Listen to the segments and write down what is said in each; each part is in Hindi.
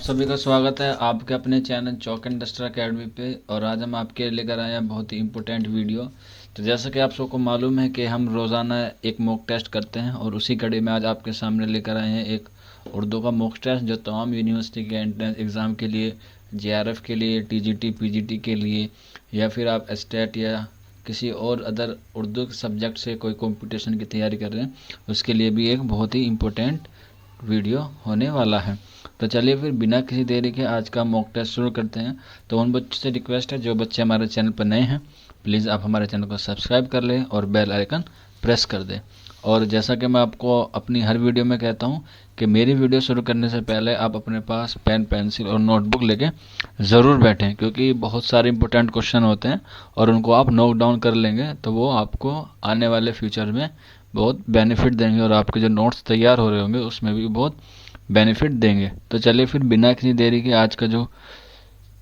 सभी का स्वागत है आपके अपने channel chalk and duster academy पे। और आज हम आपके लिए लेकर आए हैं बहुत ही इम्पोर्टेंट वीडियो। तो जैसा कि आप सबको मालूम है कि हम रोज़ाना एक मॉक टेस्ट करते हैं और उसी कड़ी में आज आपके सामने लेकर आए हैं एक उर्दू का मॉक टेस्ट जो तमाम यूनिवर्सिटी के एंट्रेंस एग्ज़ाम के लिए, JRF के लिए, TGT PGT के लिए, या फिर आप स्टेट या किसी और अदर उर्दू सब्जेक्ट से कोई कंपटीशन की तैयारी कर रहे हैं, उसके लिए भी एक बहुत ही इम्पोर्टेंट वीडियो होने वाला है। तो चलिए फिर बिना किसी देरी के आज का मॉक टेस्ट शुरू करते हैं। तो उन बच्चों से रिक्वेस्ट है, जो बच्चे हमारे चैनल पर नए हैं, प्लीज़ आप हमारे चैनल को सब्सक्राइब कर लें और बेल आइकन प्रेस कर दें। और जैसा कि मैं आपको अपनी हर वीडियो में कहता हूं कि मेरी वीडियो शुरू करने से पहले आप अपने पास पेन, पेंसिल और नोटबुक लेके ज़रूर बैठें, क्योंकि बहुत सारे इंपॉर्टेंट क्वेश्चन होते हैं और उनको आप नोट डाउन कर लेंगे तो वो आपको आने वाले फ्यूचर में बहुत बेनिफिट देंगे और आपके जो नोट्स तैयार हो रहे होंगे उसमें भी बहुत बेनिफिट देंगे। तो चलिए फिर बिना किसी देरी के आज का जो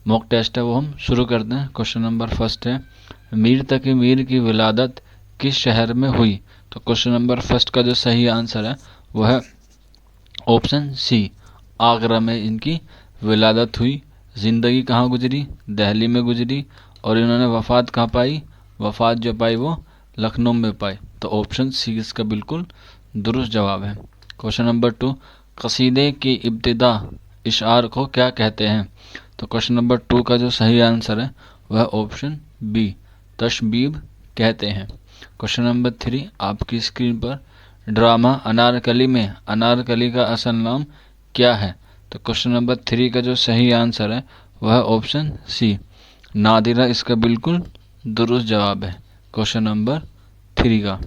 मॉक टेस्ट है वो हम शुरू करते हैं। क्वेश्चन नंबर फर्स्ट है, मीर तकी मीर की विलादत किस शहर में हुई? तो क्वेश्चन नंबर फर्स्ट का जो सही आंसर है वो है ऑप्शन सी, आगरा में इनकी विलादत हुई। ज़िंदगी कहाँ गुजरी? दिल्ली में गुजरी। और इन्होंने वफ़ात कहाँ पाई? वफ़ात जो पाई वो लखनऊ में पाई। तो ऑप्शन सी इसका बिल्कुल दुरुस्त जवाब है। क्वेश्चन नंबर टू, कसीदे की इब्तिदा इशार को क्या कहते हैं? तो क्वेश्चन नंबर टू का जो सही आंसर है वह ऑप्शन बी, तशबीब कहते हैं। क्वेश्चन नंबर थ्री आपकी स्क्रीन पर, ड्रामा अनारकली में अनारकली का असल नाम क्या है? तो क्वेश्चन नंबर थ्री का जो सही आंसर है वह ऑप्शन सी, नादिरा इसका बिल्कुल दुरुस्त जवाब है क्वेश्चन नंबर थ्री का।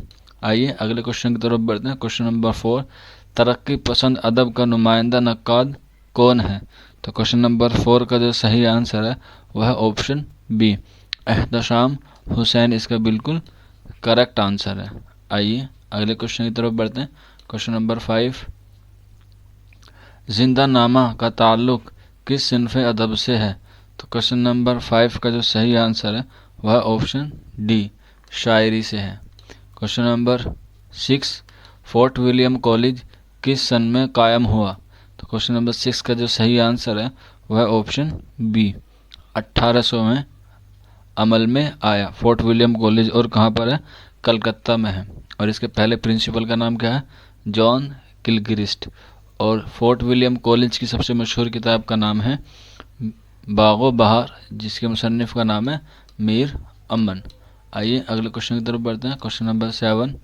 आइए अगले क्वेश्चन की तरफ बढ़ते हैं। क्वेश्चन नंबर फोर, तरक्की पसंद अदब का नुमाइंदा नक्काद कौन है? तो क्वेश्चन नंबर फोर का जो सही आंसर है वह ऑप्शन बी, एहतशाम हुसैन इसका बिल्कुल करेक्ट आंसर है। आइए अगले क्वेश्चन की तरफ बढ़ते हैं। क्वेश्चन नंबर फाइव, जिंदा नामा का ताल्लुक किस सिन्फ अदब से है? तो क्वेश्चन नंबर फाइव का जो सही आंसर है वह ऑप्शन डी, शायरी से है। Question number six, fort William college किस सन में कायम हुआ? तो क्वेश्चन नंबर सिक्स का जो सही आंसर है वह ऑप्शन बी, 1800 में अमल में आया फोर्ट विलियम कॉलेज। और कहाँ पर है? कलकत्ता में है। और इसके पहले प्रिंसिपल का नाम क्या है? जॉन किलग्रिस्ट। और फोर्ट विलियम कॉलेज की सबसे मशहूर किताब का नाम है बागो बहार, जिसके मुसन्निफ का नाम है मीर अमन। आइए अगले क्वेश्चन की तरफ बढ़ते हैं। क्वेश्चन नंबर सेवन,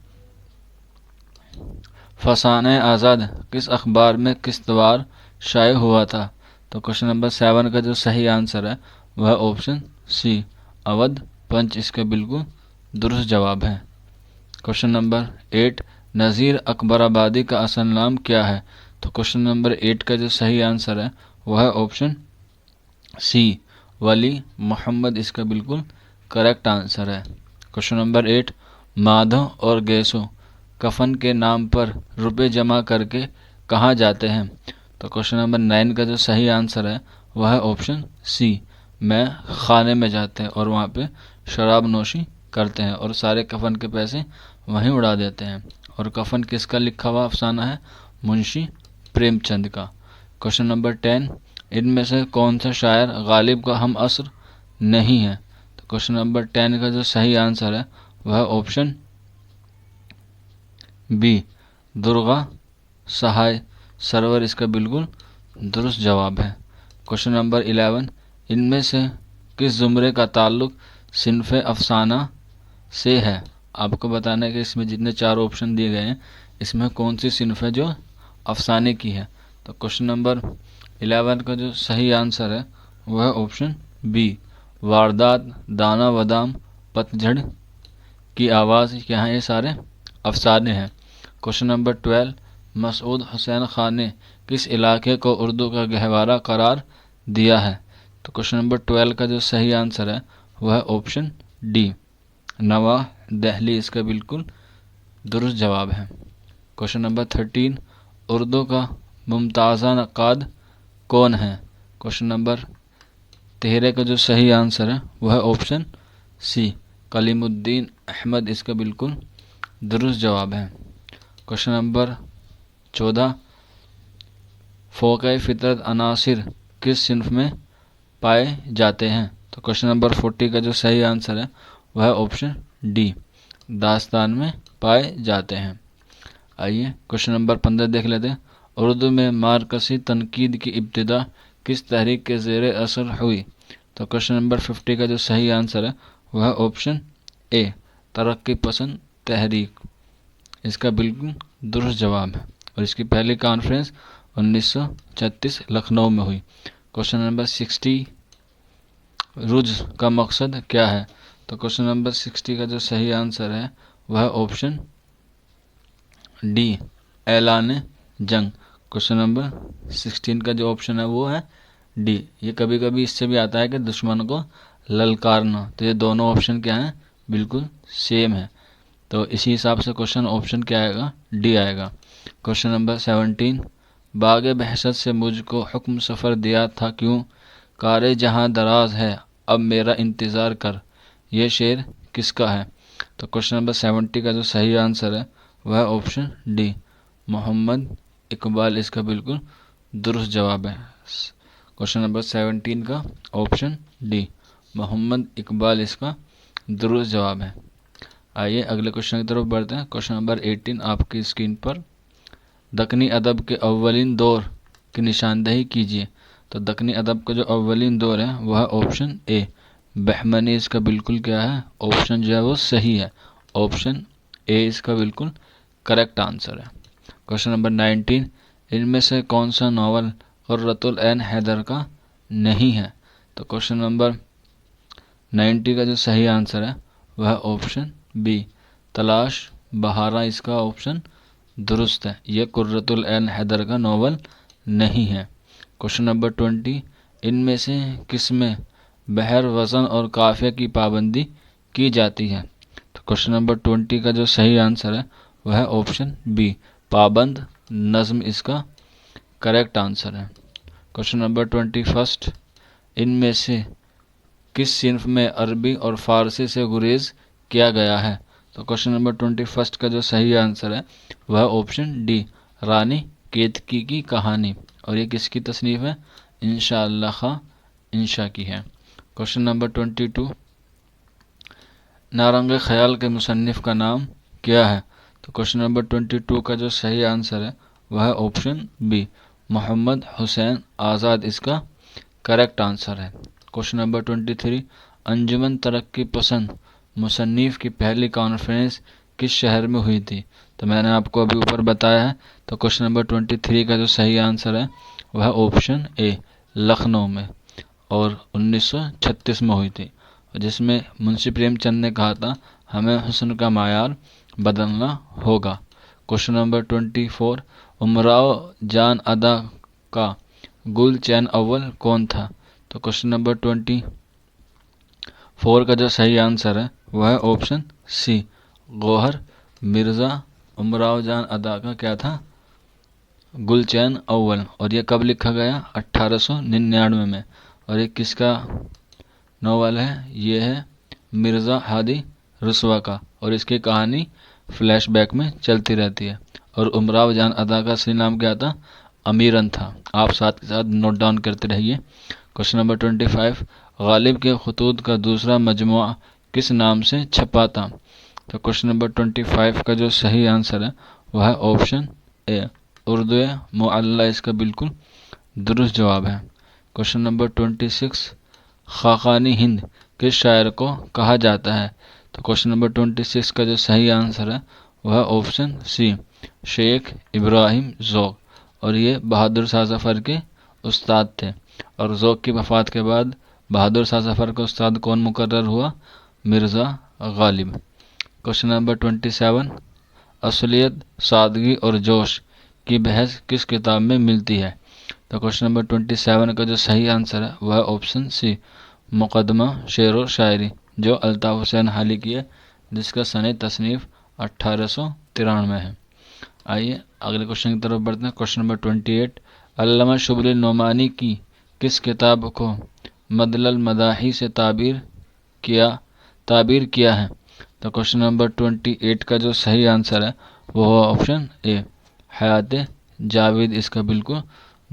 फसान आज़ाद किस अखबार में किस्तवार शाये हुआ था? तो क्वेश्चन नंबर सेवन का जो सही आंसर है वह ऑप्शन सी, अवध पंच इसका बिल्कुल दुरुस्त जवाब है। क्वेश्चन नंबर एट, नज़ीर अकबराबादी का असल नाम क्या है? तो क्वेश्चन नंबर एट का जो सही आंसर है वह है ऑप्शन सी, वली मोहम्मद इसका बिल्कुल करेक्ट आंसर है। क्वेश्चन नंबर एट, माधव और गैसो कफन के नाम पर रुपए जमा करके कहाँ जाते हैं? तो क्वेश्चन नंबर नाइन का जो सही आंसर है वह है ऑप्शन सी, मैं खाने में जाते हैं और वहाँ पे शराब नोशी करते हैं और सारे कफन के पैसे वहीं उड़ा देते हैं। और कफन किसका लिखा हुआ अफसाना है? मुंशी प्रेमचंद का। क्वेश्चन नंबर 10, इनमें से कौन सा शायर गालिब का हम असर नहीं है? तो क्वेश्चन नंबर 10 का जो सही आंसर है वह ऑप्शन बी, दुर्गा सहाय सरवर इसका बिल्कुल दुरुस्त जवाब है। क्वेश्चन नंबर 11, इनमें से किस ज़ुमरे का ताल्लुक सिन्फ़े अफसाना से है? आपको बताना है कि इसमें जितने चार ऑप्शन दिए गए हैं इसमें कौन सी सिन्फ़ है जो अफसाने की है। तो क्वेश्चन नंबर 11 का जो सही आंसर है वह ऑप्शन बी, वारदात, दाना बादाम, पतझड़ की आवाज़, यहाँ ये सारे अफसाने हैं। क्वेश्चन नंबर 12, मसूद हुसैन खान ने किस इलाके को उर्दू का गहवारा करार दिया है? तो क्वेश्चन नंबर 12 का जो सही आंसर है वह ऑप्शन डी, नवा दिल्ली इसका बिल्कुल दुरुस्त जवाब है। क्वेश्चन नंबर 13, उर्दू का मुमताज़ा नक्काद कौन है? क्वेश्चन नंबर 13 का जो सही आंसर है वह ऑप्शन सी, कलीमुद्दीन अहमद इसका बिल्कुल दुरुस्त जवाब है। क्वेश्चन नंबर 14, फ़ौक़े फ़ितरत अनासिर किस सिन्फ में पाए जाते हैं? तो क्वेश्चन नंबर 40 का जो सही आंसर है वह है ऑप्शन डी, दास्तान में पाए जाते हैं। आइए क्वेश्चन नंबर 15 देख लेते हैं। उर्दू में मार्कसी तनकीद की इब्तिदा किस तहरीक के ज़ेर असर हुई? तो क्वेश्चन नंबर 50 का जो सही आंसर है वह है ऑप्शन ए, तरक्की पसंद तहरीक। इसका बिल्कुल दुरुस्त जवाब है और इसकी पहली कॉन्फ्रेंस 1936 लखनऊ में हुई। क्वेश्चन नंबर 60, रुज का मकसद क्या है? तो क्वेश्चन नंबर 60 का जो सही आंसर है वह है ऑप्शन डी, ऐलान जंग। क्वेश्चन नंबर 16 का जो ऑप्शन है वो है डी। ये कभी कभी इससे भी आता है कि दुश्मन को ललकारना, तो ये दोनों ऑप्शन क्या हैं? बिल्कुल सेम है। तो इसी हिसाब से क्वेश्चन ऑप्शन क्या आएगा? डी आएगा। क्वेश्चन नंबर 17, बाग बहसत से मुझको हुक्म सफ़र दिया था क्यों, कारे जहाँ दराज है अब मेरा इंतज़ार कर, ये शेर किसका है? तो क्वेश्चन नंबर 70 का जो सही आंसर है वह ऑप्शन डी, मोहम्मद इकबाल इसका बिल्कुल दुरुस्त जवाब है। क्वेश्चन नंबर 17 का ऑप्शन डी, मोहम्मद इकबाल इसका दुरुस्त जवाब है। आइए अगले क्वेश्चन की तरफ बढ़ते हैं। क्वेश्चन नंबर 18 आपकी स्क्रीन पर, दक्कनी अदब के अव्वलीन दौर की निशानदेही कीजिए। तो दक्कनी अदब का जो अव्वलीन दौर है वह ऑप्शन ए, बहमनी इसका बिल्कुल क्या है? ऑप्शन जो है वो सही है, ऑप्शन ए इसका बिल्कुल करेक्ट आंसर है। क्वेश्चन नंबर 19, इनमें से कौन सा नावल कुर्रतुल ऐन हैदर का नहीं है? तो क्वेश्चन नंबर 90 का जो सही आंसर है वह ऑप्शन बी, तलाश बहारा इसका ऑप्शन दुरुस्त है। यह कुर्रतुल ऐन हैदर का नावल नहीं है। क्वेश्चन नंबर 20, इनमें से किसमें बहर वज़न और काफ़िया की पाबंदी की जाती है? तो क्वेश्चन नंबर 20 का जो सही आंसर है वह है ऑप्शन बी, पाबंद नज़्म इसका करेक्ट आंसर है। क्वेश्चन नंबर 21, इनमें से किस सिन्फ में अरबी और फ़ारसी से गुरेज किया गया है? तो क्वेश्चन नंबर 21 का जो सही आंसर है वह ऑप्शन डी, रानी केतकी की कहानी। और ये किसकी तसनीफ़ है? इंशा अल्लाह खां इंशा की है। क्वेश्चन नंबर 22, नारंग ख्याल के मुसन्निफ़ का नाम क्या है? तो क्वेश्चन नंबर 22 का जो सही आंसर है वह है ऑप्शन बी, मोहम्मद हुसैन आज़ाद इसका करेक्ट आंसर है। क्वेश्चन नंबर 23, अंजुमन तरक्की पसंद मुसन्निफ़ की पहली कॉन्फ्रेंस किस शहर में हुई थी? तो मैंने आपको अभी ऊपर बताया है। तो क्वेश्चन नंबर 23 का जो सही आंसर है वह ऑप्शन ए, लखनऊ में, और 1936 में हुई थी, जिसमें मुंशी प्रेमचंद ने कहा था हमें हुस्न का मायार बदलना होगा। क्वेश्चन नंबर 24, उमराव जान अदा का गुल चैन अव्वल कौन था? तो क्वेश्चन नंबर 24 का जो सही आंसर है वह है ऑप्शन सी, गौहर मिर्ज़ा उमराव जान अदा का क्या था? गुलचैन अव्वल। और ये कब लिखा गया? 1899 में। और ये किसका नावल है? ये है मिर्ज़ा हादी रुसवा का, और इसकी कहानी फ्लैशबैक में चलती रहती है। और उमराव जान अदा का असली नाम क्या था? अमीरन था। आप साथ के साथ नोट डाउन करते रहिए। क्वेश्चन नंबर 25, गालिब के खतूत का दूसरा मजमुआ किस नाम से छपा था? तो क्वेश्चन नंबर 25 का जो सही आंसर है वह है ऑप्शन ए, उर्दू मुअल्ला इसका बिल्कुल दुरुस्त जवाब है। क्वेश्चन नंबर 26, खाकानी हिंद किस शायर को कहा जाता है? तो क्वेश्चन नंबर 26 का जो सही आंसर है वह ऑप्शन सी, शेख इब्राहिम ज़ौक़। और ये बहादुर शाह ज़फ़र के उस्ताद थे। और ज़ौक़ की वफ़ात के बाद बहादुर शाह ज़फ़र का उस्ताद कौन मुकर्रर हुआ? मिर्ज़ा गालिब। क्वेश्चन नंबर 27, असलियत, सादगी और जोश की बहस किस किताब में मिलती है? तो क्वेश्चन नंबर 27 का जो सही आंसर है वह ऑप्शन सी, मुक़द्दमा शेर और शायरी, जो अल्ताफ़ हुसैन हाली की है, जिसका सन तसनीफ़ 1893 है। आइए अगले क्वेश्चन की तरफ बढ़ते हैं। क्वेश्चन नंबर 28, अल्लामा शुबली नोमानी की किस किताब को मदलल मदाही से ताबीर किया है? तो क्वेश्चन नंबर 28 का जो सही आंसर है वो ऑप्शन ए, हयात जावेद इसका बिल्कुल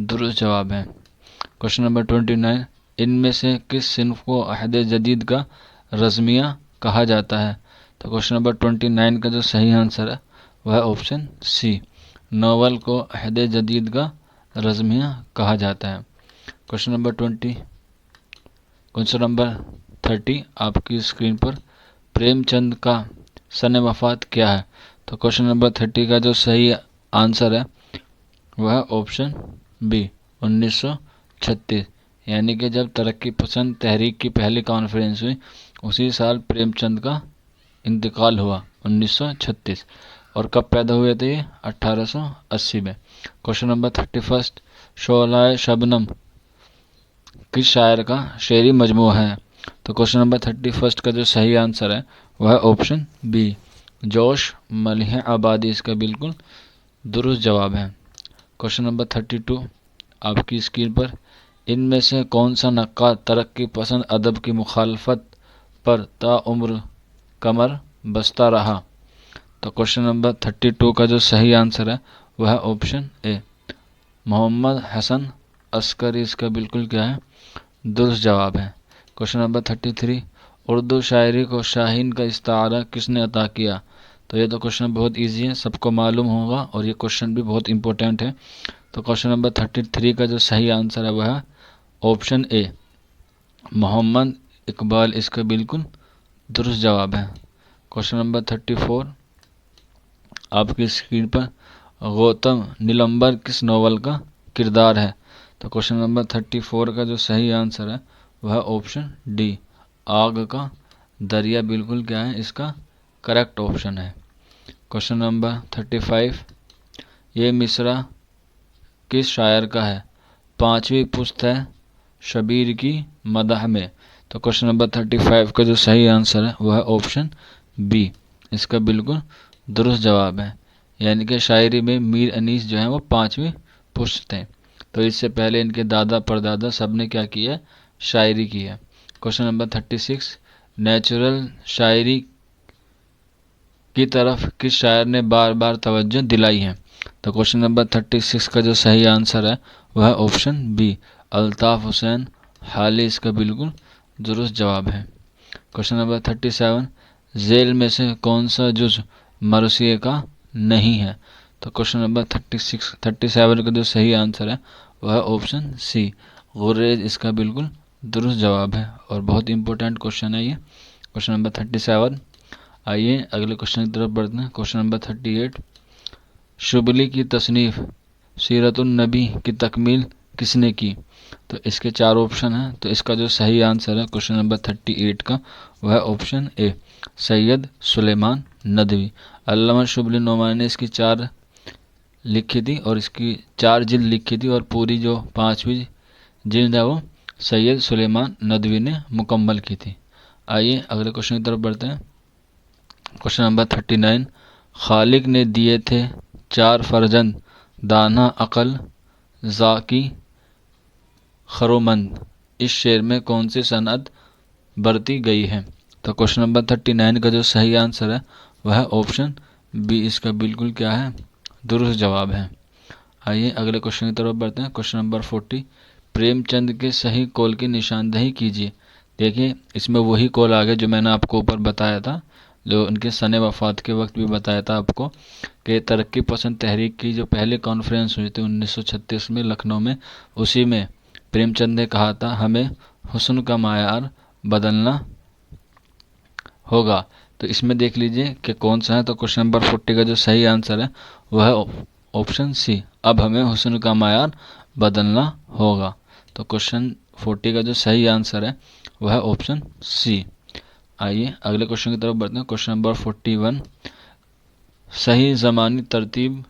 दुरुस्त जवाब है। क्वेश्चन नंबर 29, इनमें से किस सिन्फ को अहद जदीद का रज़मिया कहा जाता है? तो क्वेश्चन नंबर 29 का जो सही आंसर है वह ऑप्शन सी, नोवेल को अहद जदीद का रज़मिया कहा जाता है। क्वेश्चन नंबर 30 आपकी स्क्रीन पर, प्रेमचंद का सन वफ़ात क्या है? तो क्वेश्चन नंबर 30 का जो सही आंसर है वह ऑप्शन बी, 1936, यानी कि जब तरक्की पसंद तहरीक की पहली कॉन्फ्रेंस हुई उसी साल प्रेमचंद का इंतकाल हुआ, 1936। और कब पैदा हुए थे ये? 1880 में। क्वेश्चन नंबर 31, शोलाए शबनम किस शायर का शेरी मजमू है? तो क्वेश्चन नंबर 31 का जो सही आंसर है वह ऑप्शन बी, जोश मलिह आबादी इसका बिल्कुल दुरुस्त जवाब है। क्वेश्चन नंबर 32 आपकी स्क्रीन पर, इनमें से कौन सा नक्काद तरक्की पसंद अदब की मुखालफत पर ताउम्र कमर बसता रहा? तो क्वेश्चन नंबर 32 का जो सही आंसर है वह ऑप्शन ए, मोहम्मद हसन अस्करी इसका बिल्कुल क्या है? दुरुस्त जवाब है। क्वेश्चन नंबर 33, उर्दू शायरी को शाहीन का इस्तारा किसने अता किया? तो ये तो क्वेश्चन बहुत इजी है, सबको मालूम होगा और ये क्वेश्चन भी बहुत इंपॉर्टेंट है। तो क्वेश्चन नंबर 33 का जो सही आंसर है वह ऑप्शन ए, मोहम्मद इकबाल इसका बिल्कुल दुरुस्त जवाब है। क्वेश्चन नंबर 34 आपकी स्क्रीन पर, गौतम नीलंबर किस नोवेल का किरदार है? तो क्वेश्चन नंबर 34 का जो सही आंसर है वह ऑप्शन डी, आग का दरिया बिल्कुल क्या है? इसका करेक्ट ऑप्शन है। क्वेश्चन नंबर 35, ये मिसरा किस शायर का है? पांचवी पुस्त है शबीर की मदह में। तो क्वेश्चन नंबर 35 का जो सही आंसर है वह ऑप्शन बी, इसका बिल्कुल दुरुस्त जवाब है, यानी कि शायरी में मीर अनीस जो है वो पांचवी पुस्त थे। तो इससे पहले इनके दादा परदादा सब ने क्या किया? शायरी की है। क्वेश्चन नंबर 36, नेचुरल शायरी की तरफ किस शायर ने बार बार तवज्जो दिलाई है? तो क्वेश्चन नंबर 36 का जो सही आंसर है वह ऑप्शन बी, अल्ताफ़ हुसैन हाली इसका बिल्कुल दुरुस्त जवाब है। क्वेश्चन नंबर 37, झेल में से कौन सा जुज़ मरसिए का नहीं है? तो क्वेश्चन नंबर 37 का जो सही आंसर है वह ऑप्शन सी, गुरेज इसका बिल्कुल दुरुस्त जवाब है और बहुत इंपॉर्टेंट क्वेश्चन है ये, क्वेश्चन नंबर 37। आइए अगले क्वेश्चन की तरफ बढ़ते हैं। क्वेश्चन नंबर 38, शुबली की तसनीफ़ सीरतुन नबी की तकमील किसने की? तो इसके चार ऑप्शन हैं, तो इसका जो सही आंसर है क्वेश्चन नंबर 38 का वह ऑप्शन ए, सैयद सुलेमान नदवी। अल्लामा शुबली नोमानी ने इसकी 4 लिखी थी और इसकी 4 जिल्द लिखी थी और पूरी जो 5वीं जिल्द है वो सैयद सुलेमान नदवी ने मुकम्मल की थी। आइए अगले क्वेश्चन की तरफ बढ़ते हैं। क्वेश्चन नंबर 39, खालिक ने दिए थे 4 फर्जंद, दाना अकल ज़ाकी खरोमंद, इस शेर में कौन सी सनअत बरती गई है? तो क्वेश्चन नंबर 39 का जो सही आंसर है वह ऑप्शन बी, इसका बिल्कुल क्या है? दुरुस्त जवाब है। आइए अगले क्वेश्चन की तरफ बढ़ते हैं। क्वेश्चन नंबर 40, प्रेमचंद के सही कौल की निशानदही कीजिए। देखिए इसमें वही कौल आ गया जो मैंने आपको ऊपर बताया था, जो उनके सन वफ़ात के वक्त भी बताया था आपको, कि तरक्की पसंद तहरीक की जो पहली कॉन्फ्रेंस हुई थी 1936 में लखनऊ में, उसी में प्रेमचंद ने कहा था हमें हुस्न का मायार बदलना होगा। तो इसमें देख लीजिए कि कौन सा है। तो क्वेश्चन नंबर 40 का जो सही आंसर है वह ऑप्शन सी, अब हमें हुस्न का मायार बदलना होगा। तो क्वेश्चन 40 का जो सही आंसर है वह ऑप्शन सी। आइए अगले क्वेश्चन की तरफ बढ़ते हैं। क्वेश्चन नंबर 41, सही ज़मानी तरतीब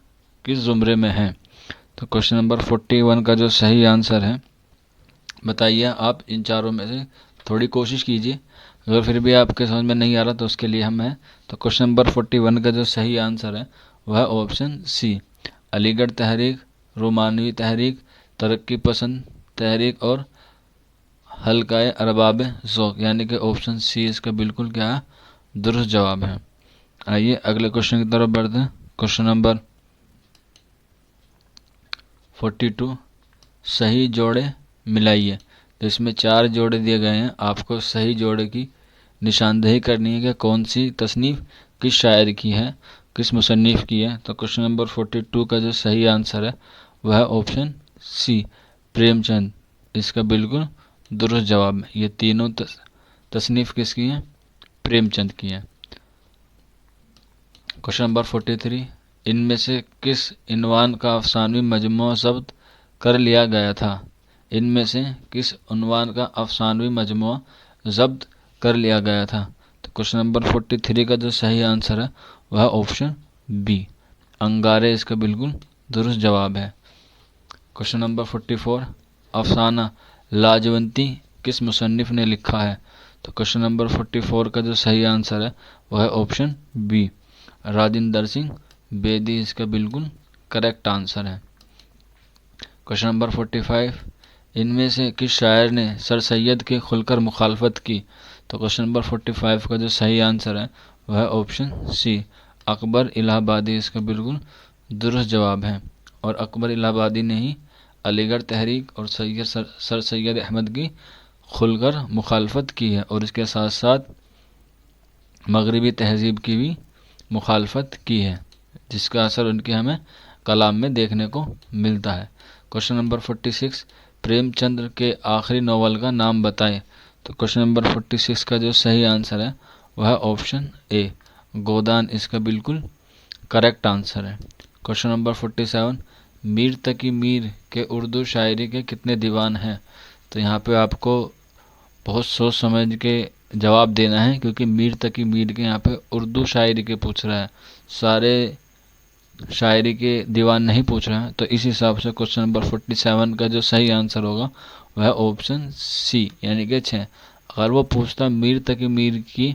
किस ज़ुमरे में है? तो क्वेश्चन नंबर 41 का जो सही आंसर है, बताइए आप इन चारों में से थोड़ी कोशिश कीजिए, अगर फिर भी आपके समझ में नहीं आ रहा तो उसके लिए हम हैं। तो क्वेश्चन नंबर 41 का जो सही आंसर है वह ऑप्शन सी, अलीगढ़ तहरीक, रोमानवी तहरीक, तरक्की पसंद तहरीक और हल्काए अरबाब ज़ौक़, यानी कि ऑप्शन सी इसका बिल्कुल क्या है? दुरुस्त जवाब है। आइए अगले क्वेश्चन की तरफ बढ़ते हैं। क्वेश्चन नंबर 42, सही जोड़े मिलाइए। तो इसमें 4 जोड़े दिए गए हैं, आपको सही जोड़े की निशानदेही करनी है कि कौन सी तसनीफ़ किस शायर की है, किस मुसन्निफ़ की है। तो क्वेश्चन नंबर 42 का जो सही आंसर है वह है ऑप्शन सी, प्रेमचंद इसका बिल्कुल दुरुस्त जवाब है। ये तीनों तसनीफ़ किसकी हैं? प्रेमचंद की हैं। क्वेश्चन नंबर 43, इनमें से किस इनवान का अफसानवी मजमूआ ज़ब्त कर लिया गया था? इनमें से किस उन्वान का अफसानवी मजमूआ ज़ब्त कर लिया गया था? तो क्वेश्चन नंबर 43 का जो सही आंसर है वह ऑप्शन बी, अंगारे इसका बिल्कुल दुरुस्त जवाब है। क्वेश्चन नंबर 44, अफसाना लाजवंती किस मुसन्निफ ने लिखा है? तो क्वेश्चन नंबर 44 का जो सही आंसर है वह है ऑप्शन बी, राजिंदर सिंह बेदी इसका बिल्कुल करेक्ट आंसर है। क्वेश्चन नंबर 45, इनमें से किस शायर ने सर सैयद की खुलकर मुखालफत की? तो क्वेश्चन नंबर 45 का जो सही आंसर है वह है ऑप्शन सी, अकबर इलाहाबादी इसका बिल्कुल दुरुस्त जवाब है। और अकबर इलाहाबादी ने ही अलीगढ़ तहरीक और सर सैयद अहमद की खुलकर मुखालफत की है, और इसके साथ साथ मगरबी तहजीब की भी मुखालफत की है, जिसका असर उनके हमें कलाम में देखने को मिलता है। क्वेश्चन नंबर 46, प्रेमचंद के आखिरी नोवेल का नाम बताएं। तो क्वेश्चन नंबर 46 का जो सही आंसर है वह है ऑप्शन ए, गोदान इसका बिल्कुल करेक्ट आंसर है। क्वेश्चन नंबर 47, मीर तकी मीर के उर्दू शायरी के कितने दीवान हैं? तो यहाँ पे आपको बहुत सोच समझ के जवाब देना है, क्योंकि मीर तकी मीर के यहाँ पे उर्दू शायरी के पूछ रहा है, सारे शायरी के दीवान नहीं पूछ रहे हैं। तो इस हिसाब से क्वेश्चन नंबर 47 का जो सही आंसर होगा वह ऑप्शन सी, यानी कि 6। अगर वो पूछता मीर तकी मीर की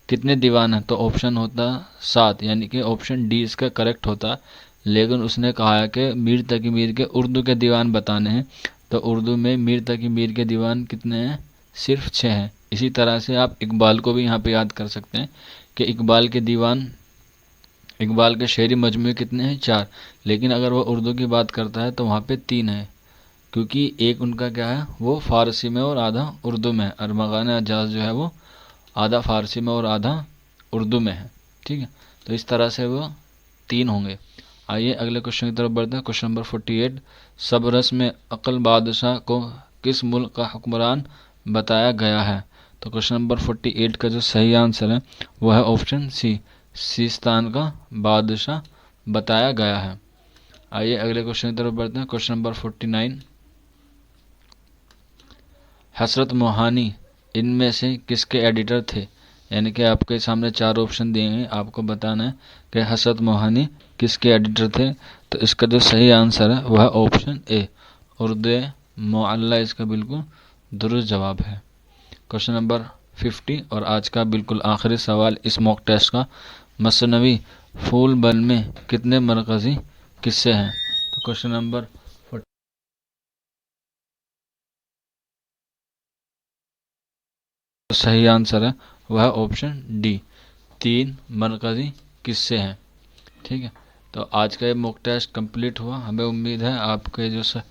कितने दीवान हैं तो ऑप्शन होता 7, यानी कि ऑप्शन डी इसका करेक्ट होता। लेकिन उसने कहा है कि मीर तकी मीर के उर्दू के दीवान बताने हैं, तो उर्दू में मीर तकी मीर के दीवान कितने हैं? सिर्फ 6 हैं। इसी तरह से आप इकबाल को भी यहाँ पे याद कर सकते हैं कि इकबाल के दीवान, इकबाल के शेरी मजमूए कितने हैं? 4। लेकिन अगर वो उर्दू की बात करता है तो वहाँ पे 3 है, क्योंकि एक उनका क्या है वो फ़ारसी में और आधा उर्दू में है। अरमग़ान एजाज़ जो है वो आधा फ़ारसी में और आधा उर्दू में है, ठीक है। तो इस तरह से वो 3 होंगे। आइए अगले क्वेश्चन की तरफ बढ़ते हैं। क्वेश्चन नंबर 48, सबरस में अक़ल बादशाह को किस मुल्क का हुक्मरान बताया गया है? तो क्वेश्चन नंबर 48 का जो सही आंसर है वह है ऑप्शन सी, सिस्तान का बादशाह बताया गया है। आइए अगले क्वेश्चन की तरफ बढ़ते हैं। क्वेश्चन नंबर 49, हसरत मोहानी इनमें से किसके एडिटर थे? यानी कि आपके सामने 4 ऑप्शन दिए हैं, आपको बताना है कि हसरत मोहानी किसके एडिटर थे। तो इसका जो सही आंसर है वह ऑप्शन ए, उर्दू मुअल्ला इसका बिल्कुल दुरुस्त जवाब है। क्वेश्चन नंबर 50 और आज का बिल्कुल आखिरी सवाल इस मॉक टेस्ट का, मसनवी फूल बन में कितने मरकज़ी किस्से हैं? तो क्वेश्चन नंबर सही आंसर है वह ऑप्शन डी, 3 मरकज़ी किस्से हैं, ठीक है। तो आज का ये मॉक टेस्ट कंप्लीट हुआ। हमें उम्मीद है आपके जो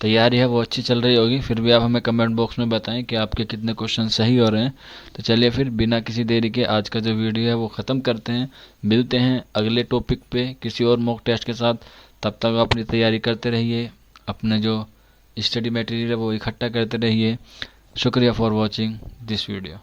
तैयारी है वो अच्छी चल रही होगी। फिर भी आप हमें कमेंट बॉक्स में बताएं कि आपके कितने क्वेश्चन सही हो रहे हैं। तो चलिए फिर बिना किसी देरी के आज का जो वीडियो है वो ख़त्म करते हैं। मिलते हैं अगले टॉपिक पे किसी और मॉक टेस्ट के साथ। तब तक अपनी तैयारी करते रहिए, अपने जो स्टडी मटेरियल है वो इकट्ठा करते रहिए। शुक्रिया फॉर वॉचिंग दिस वीडियो।